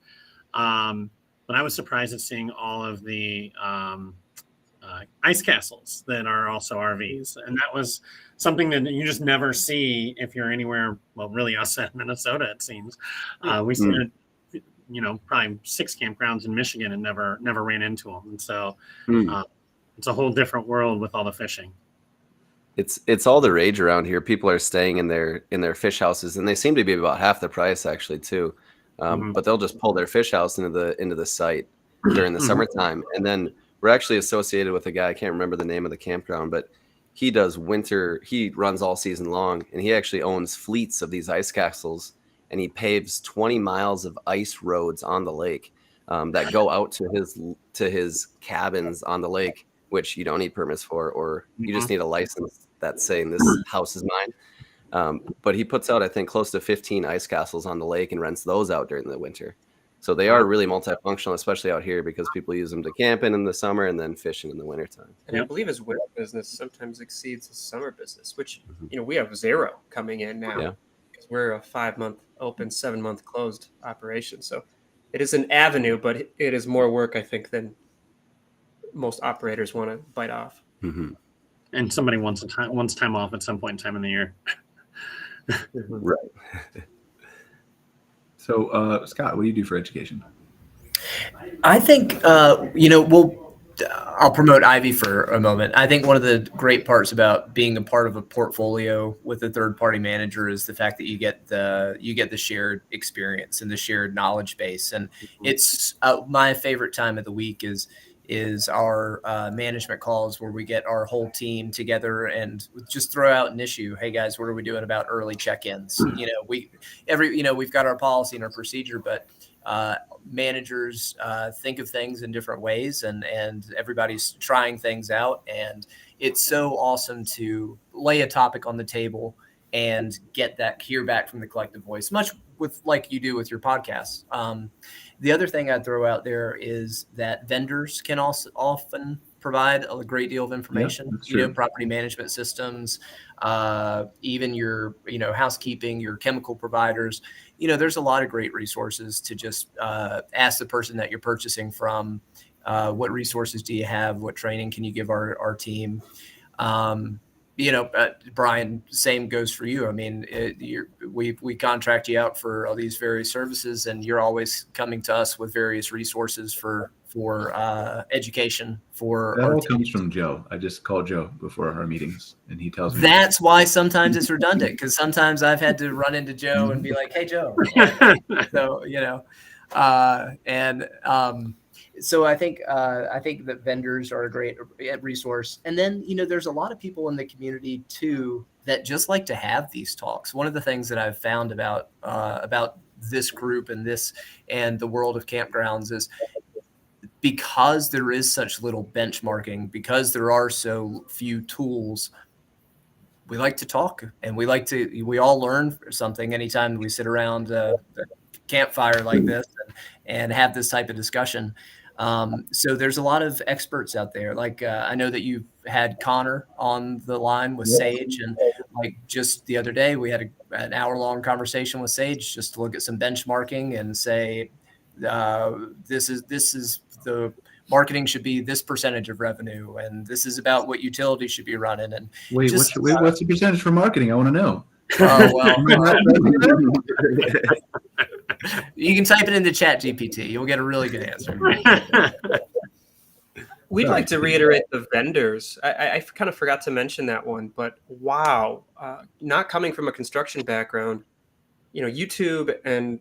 But I was surprised at seeing all of the ice castles that are also RVs, and that was something that you just never see if you're anywhere. Well, really, us in Minnesota, it seems. We stayed at, probably 6 campgrounds in Michigan and never ran into them, and so it's a whole different world with all the fishing. It's all the rage around here. People are staying in their fish houses, and they seem to be about half the price actually too. But they'll just pull their fish house into the site during the summertime, and then we're actually associated with a guy. I can't remember the name of the campground, but he does winter. He runs all season long, and he actually owns fleets of these ice castles, and he paves 20 miles of ice roads on the lake that go out to his cabins on the lake, which you don't need permits for, or you just need a license that's saying this house is mine. But he puts out, I think, close to 15 ice castles on the lake and rents those out during the winter. So they are really multifunctional, especially out here, because people use them to camping in the summer and then fishing in the wintertime. And I believe his winter business sometimes exceeds his summer business, which, we have 0 coming in now. because we're a 5-month open, 7-month closed operation. So it is an avenue, but it is more work, I think, than most operators want to bite off. Mm-hmm. And somebody wants time off at some point in time in the year. Right. So, Scott, what do you do for education? I think, I'll promote IVEE for a moment. I think one of the great parts about being a part of a portfolio with a third-party manager is the fact that you get the shared experience and the shared knowledge base. And it's my favorite time of the week is our management calls where we get our whole team together and just throw out an issue. Hey guys, what are we doing about early check-ins? We've got our policy and our procedure, but managers think of things in different ways, and everybody's trying things out. And it's so awesome to lay a topic on the table and hear back from the collective voice, much with like you do with your podcasts. The other thing I'd throw out there is that vendors can also often provide a great deal of information, property management systems, even your, housekeeping, your chemical providers. There's a lot of great resources to just ask the person that you're purchasing from, what resources do you have? What training can you give our team? Brian, same goes for you. I mean, we contract you out for all these various services, and you're always coming to us with various resources for education for that our all team. comes from Joe. I just call Joe before our meetings, and he tells me. That's why sometimes it's redundant, because sometimes I've had to run into Joe and be like, "Hey, Joe." So so I think that vendors are a great resource. And then, there's a lot of people in the community too that just like to have these talks. One of the things that I've found about this group and the world of campgrounds is because there is such little benchmarking, because there are so few tools, we like to talk, and we all learn something anytime we sit around a campfire like this and have this type of discussion. So there's a lot of experts out there. Like I know that you've had Connor on the line with Sage, and like just the other day we had an hour-long conversation with Sage just to look at some benchmarking and say this is the marketing should be this percentage of revenue, and this is about what utilities should be running. And what's the percentage for marketing? I want to know. You can type it into Chat GPT. You'll get a really good answer. We'd like to reiterate the vendors. I kind of forgot to mention that one, but wow, not coming from a construction background, YouTube and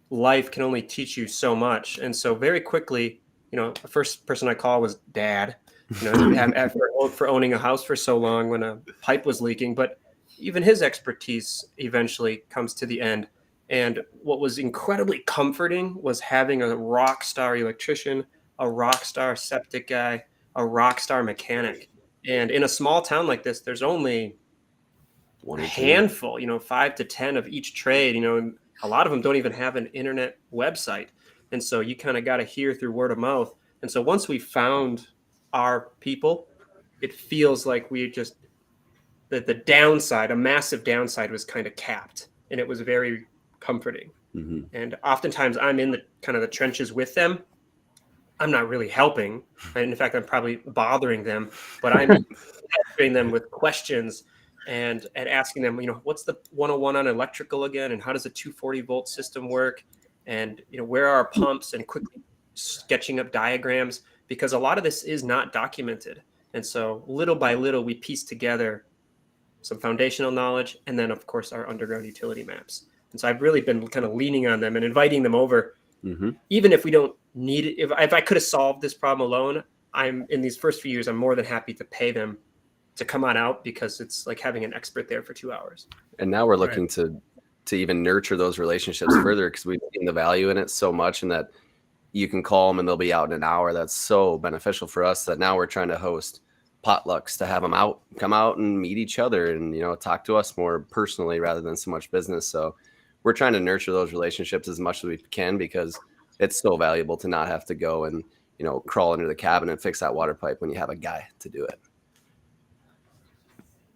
life can only teach you so much. And so very quickly, the first person I called was Dad, for owning a house for so long when a pipe was leaking, but even his expertise eventually comes to the end. And what was incredibly comforting was having a rock star electrician, a rock star septic guy, a rock star mechanic. And in a small town like this, there's only a handful, 5 to 10 of each trade, and a lot of them don't even have an internet website. And so you kind of got to hear through word of mouth. And so once we found our people, it feels like we just, the downside, a massive downside was kind of capped, and it was very comforting. Mm-hmm. And oftentimes I'm in the kind of the trenches with them. I'm not really helping. And in fact, I'm probably bothering them, but I'm answering them with questions and asking them, what's the 101 on electrical again? And how does a 240 volt system work? And, where are our pumps, and quickly sketching up diagrams, because a lot of this is not documented. And so little by little, we piece together some foundational knowledge, and then of course our underground utility maps. And so I've really been kind of leaning on them and inviting them over, even if we don't need it. If I could have solved this problem alone, in these first few years, I'm more than happy to pay them to come on out, because it's like having an expert there for 2 hours. And now we're looking to even nurture those relationships further, because we've seen the value in it so much, and that you can call them and they'll be out in an hour. That's so beneficial for us that now we're trying to host potlucks to have them come out and meet each other and, talk to us more personally rather than so much business. So we're trying to nurture those relationships as much as we can, because it's so valuable to not have to go and, crawl under the cabin and fix that water pipe when you have a guy to do it.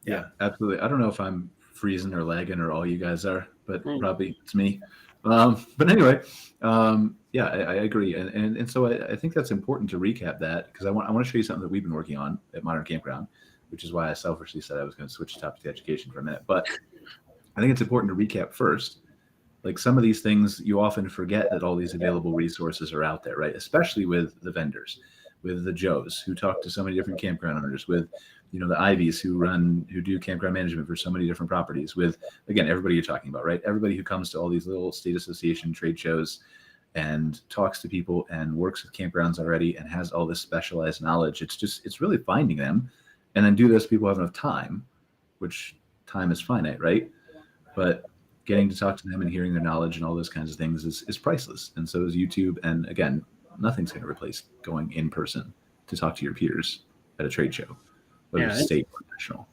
Yeah, absolutely. I don't know if I'm freezing or lagging, or all you guys are, but probably it's me. But anyway, yeah, I agree, and so I think that's important to recap that, because I want to show you something that we've been working on at Modern Campground, which is why I selfishly said I was going to switch topics to education for a minute. But I think it's important to recap first. Like, some of these things, you often forget that all these available resources are out there, right? Especially with the vendors, with the Joes who talk to so many different campground owners, with the IVEEs who do campground management for so many different properties, with, again, everybody you're talking about, right? Everybody who comes to all these little state association trade shows and talks to people and works with campgrounds already and has all this specialized knowledge. It's really finding them. And then do this, people have enough time, which time is finite, right? But getting to talk to them and hearing their knowledge and all those kinds of things is priceless. And so is YouTube. And again, nothing's going to replace going in person to talk to your peers at a trade show, whether it's state or national.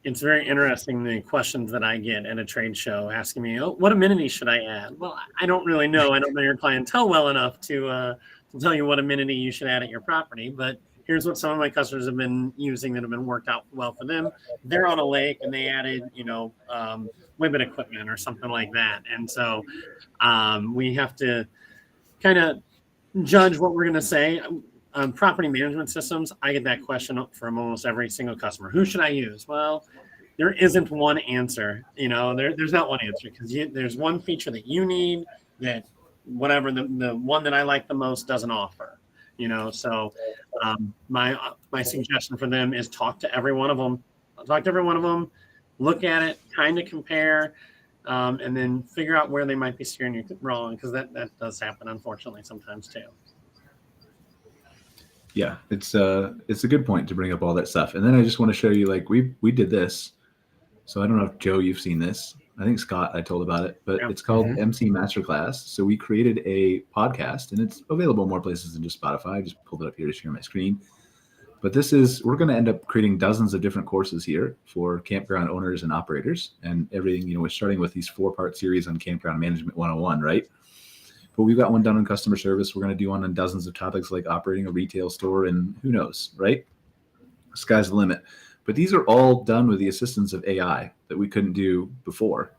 It's very interesting, the questions that I get at a trade show asking me, what amenities should I add? Well, I don't really know. I don't know your clientele well enough to tell you what amenity you should add at your property, but here's what some of my customers have been using that have been worked out well for them. They're on a lake and they added, Whippet equipment or something like that. And so we have to kind of judge what we're going to say. Property management systems, I get that question from almost every single customer. Who should I use? Well, there isn't one answer. There's not one answer, because there's one feature that you need that whatever the one that I like the most doesn't offer. So my suggestion for them is talk to every one of them, look at it, kind of compare, and then figure out where they might be steering you wrong, because that does happen, unfortunately, sometimes too. Yeah, it's a good point to bring up all that stuff. And then I just want to show you, like, we did this. So I don't know if Joe, you've seen this. I think Scott, I told about it, but it's called MC Masterclass. So we created a podcast, and it's available in more places than just Spotify. I just pulled it up here to share my screen. But we're going to end up creating dozens of different courses here for campground owners and operators, and everything. We're starting with these 4-part series on Campground Management 101, right? But we've got one done on customer service. We're going to do one on dozens of topics like operating a retail store, and who knows, right? Sky's the limit. But these are all done with the assistance of AI that we couldn't do before.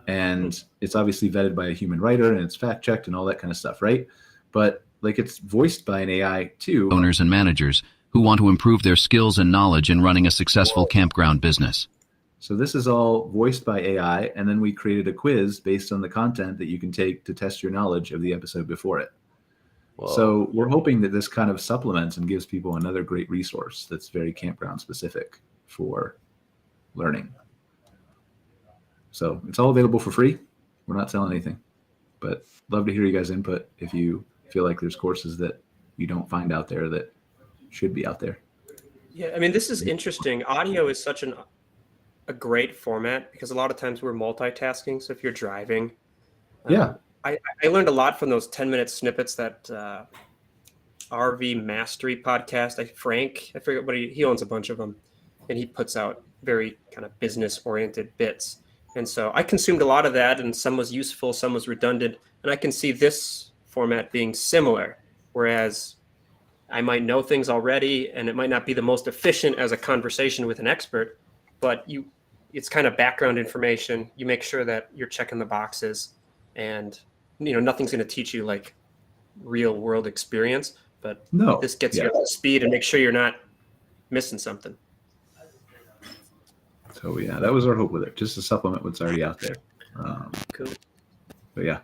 And it's obviously vetted by a human writer, and it's fact checked and all that kind of stuff, right? But it's voiced by an AI too. Owners and managers who want to improve their skills and knowledge in running a successful campground business. So this is all voiced by AI, and then we created a quiz based on the content that you can take to test your knowledge of the episode before it. Whoa. So we're hoping that this kind of supplements and gives people another great resource that's very campground specific for learning. So it's all available for free. We're not selling anything, but love to hear you guys' input if you feel like there's courses that you don't find out there that should be out there. Yeah, I mean, this is interesting. Audio is such a great format, because a lot of times we're multitasking. So if you're driving, I learned a lot from those 10-minute snippets that RV Mastery podcast. Frank, I forget what he owns a bunch of them, and he puts out very kind of business-oriented bits. And so I consumed a lot of that, and some was useful, some was redundant. And I can see this format being similar, whereas I might know things already, and it might not be the most efficient as a conversation with an expert, but it's kind of background information. You make sure that you're checking the boxes, and nothing's going to teach you like real world experience, but this gets you up to speed and make sure you're not missing something. So yeah, that was our hope with it, just to supplement what's already out there. Cool. But yeah,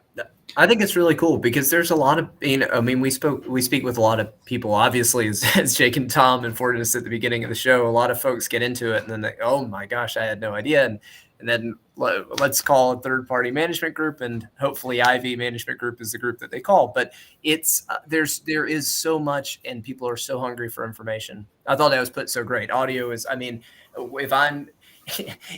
I think it's really cool, because there's a lot of, we speak with a lot of people, obviously, as Jake and Tom informed us at the beginning of the show. A lot of folks get into it and then they, oh my gosh, I had no idea. And then let's call a third-party management group, and hopefully IVEE management group is the group that they call. But it's there is so much, and people are so hungry for information. I thought that was put so great. Audio is,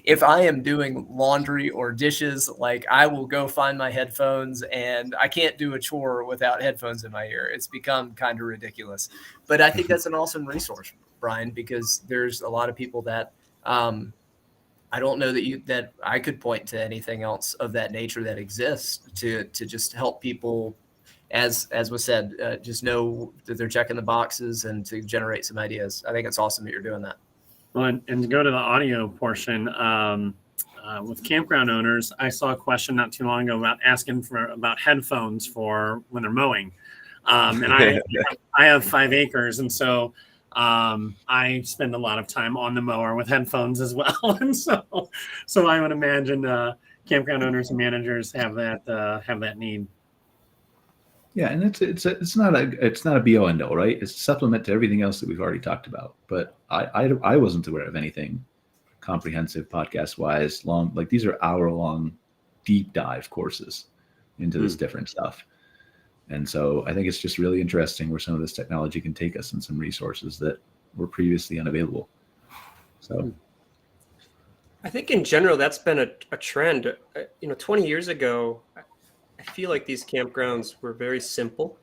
if I am doing laundry or dishes, like, I will go find my headphones, and I can't do a chore without headphones in my ear. It's become kind of ridiculous. But I think that's an awesome resource, Brian, because there's a lot of people that I don't know that I could point to anything else of that nature that exists to just help people, as was said, just know that they're checking the boxes and to generate some ideas. I think it's awesome that you're doing that. Well, and to go to the audio portion, with campground owners, I saw a question not too long ago about asking about headphones for when they're mowing. And I have 5 acres, and so I spend a lot of time on the mower with headphones as well. And so I would imagine campground owners and managers have that need. Yeah, and it's not a be all end all, right? It's a supplement to everything else that we've already talked about. But I wasn't aware of anything comprehensive podcast wise long, like these are hour-long deep dive courses into this different stuff. And so I think it's just really interesting where some of this technology can take us and some resources that were previously unavailable. So I think in general, that's been a trend. 20 years ago, I feel like these campgrounds were very simple.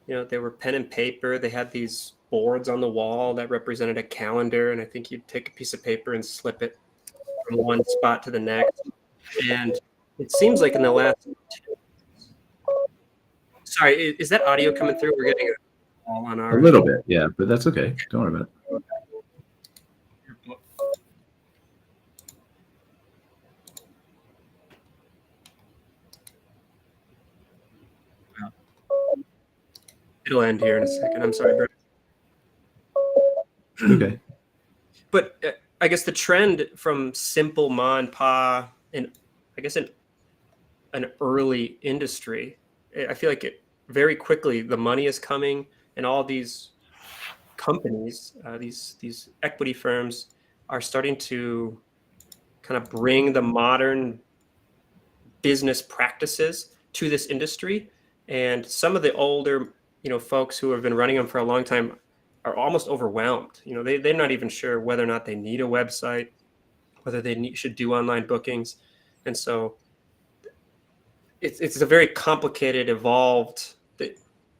They were pen and paper. They had these boards on the wall that represented a calendar. And I think you'd take a piece of paper and slip it from one spot to the next. And it seems like in the last... Sorry, is that audio coming through? We're getting it all on our... A little bit, yeah, but that's okay. Don't worry about it. It'll end here in a second. I'm sorry, Brett. Okay. But I guess the trend from simple ma and pa, and I guess an early industry, I feel like it very quickly the money is coming, and all these companies, these equity firms, are starting to kind of bring the modern business practices to this industry. And some of the older folks who have been running them for a long time are almost overwhelmed. They're not even sure whether or not they need a website, whether they should do online bookings. And so it's a very complicated, evolved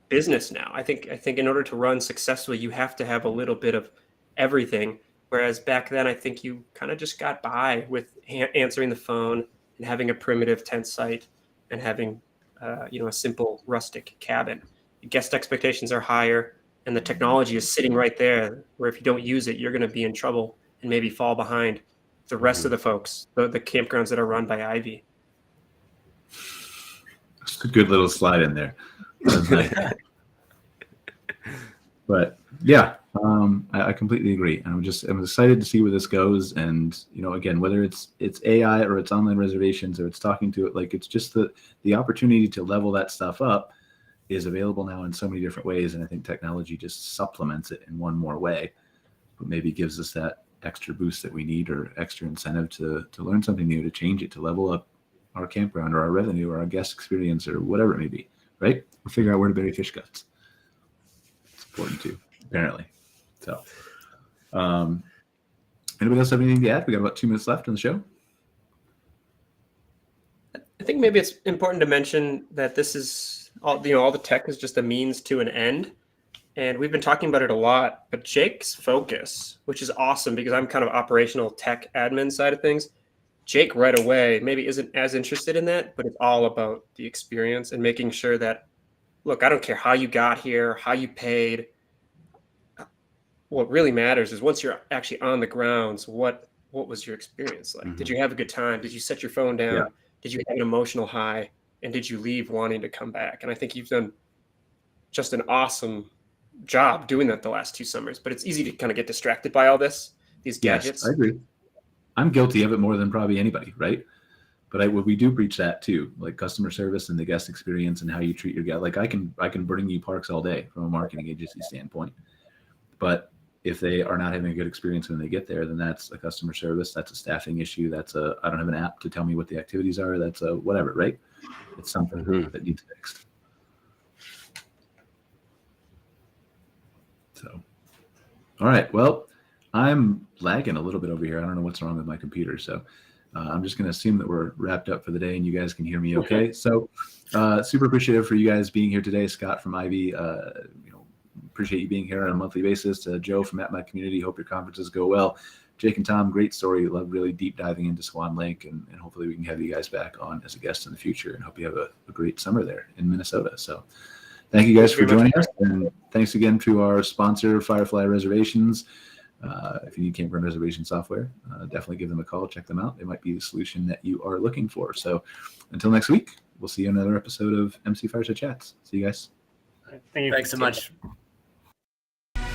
business now. I think in order to run successfully, you have to have a little bit of everything. Whereas back then, I think you kind of just got by with answering the phone and having a primitive tent site and having a simple rustic cabin. Guest expectations are higher, and the technology is sitting right there, where if you don't use it, you're going to be in trouble and maybe fall behind the rest of the folks, the campgrounds that are run by IVEE. It's a good little slide in there. But yeah, I completely agree. And I'm excited to see where this goes. And, again, whether it's AI or it's online reservations or it's talking to it, like it's just the opportunity to level that stuff up is available now in so many different ways. And I think technology just supplements it in one more way, but maybe gives us that extra boost that we need or extra incentive to learn something new, to change it, to level up our campground or our revenue or our guest experience or whatever it may be, right? We'll figure out where to bury fish guts. It's important too, apparently. So anybody else have anything to add? We got about 2 minutes left in the show. I think maybe it's important to mention that this is all the tech is just a means to an end. And we've been talking about it a lot, but Jake's focus, which is awesome because I'm kind of operational tech admin side of things. Jake right away maybe isn't as interested in that, but it's all about the experience and making sure that, look, I don't care how you got here, how you paid. What really matters is once you're actually on the grounds, what was your experience like? Did you have a good time? Did you set your phone down? Yeah. Did you have an emotional high? And did you leave wanting to come back? And I think you've done just an awesome job doing that the last 2 summers. But it's easy to kind of get distracted by all these gadgets. Yes, I agree. I'm guilty of it more than probably anybody, right? But we do preach that too, like customer service and the guest experience and how you treat your guest. Like I can bring you parks all day from a marketing agency standpoint, but if they are not having a good experience when they get there, then that's a customer service. That's a staffing issue. I don't have an app to tell me what the activities are. That's a whatever, right? It's something that needs fixed. So, all right. Well, I'm lagging a little bit over here. I don't know what's wrong with my computer. So I'm just going to assume that we're wrapped up for the day and you guys can hear me okay. So super appreciative for you guys being here today. Scott from IVEE, appreciate you being here on a monthly basis. Joe from At My Community, hope your conferences go well. Jake and Tom, great story. Love really deep diving into Swan Lake, and hopefully we can have you guys back on as a guest in the future, and hope you have a great summer there in Minnesota. So thank you guys for joining us, and thanks again to our sponsor, Firefly Reservations. If you need campground reservation software, definitely give them a call. Check them out. They might be the solution that you are looking for. So until next week, we'll see you in another episode of MC Fireside Chats. See you guys. Thanks so much.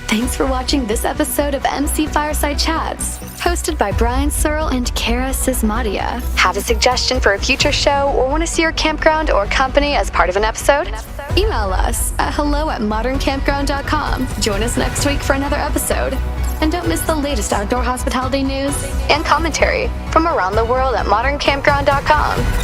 Thanks for watching this episode of MC Fireside Chats, hosted by Brian Searle and Kara Sismadia. Have a suggestion for a future show or want to see your campground or company as part of an episode? Email us at hello@moderncampground.com. Join us next week for another episode. And don't miss the latest outdoor hospitality news and commentary from around the world at moderncampground.com.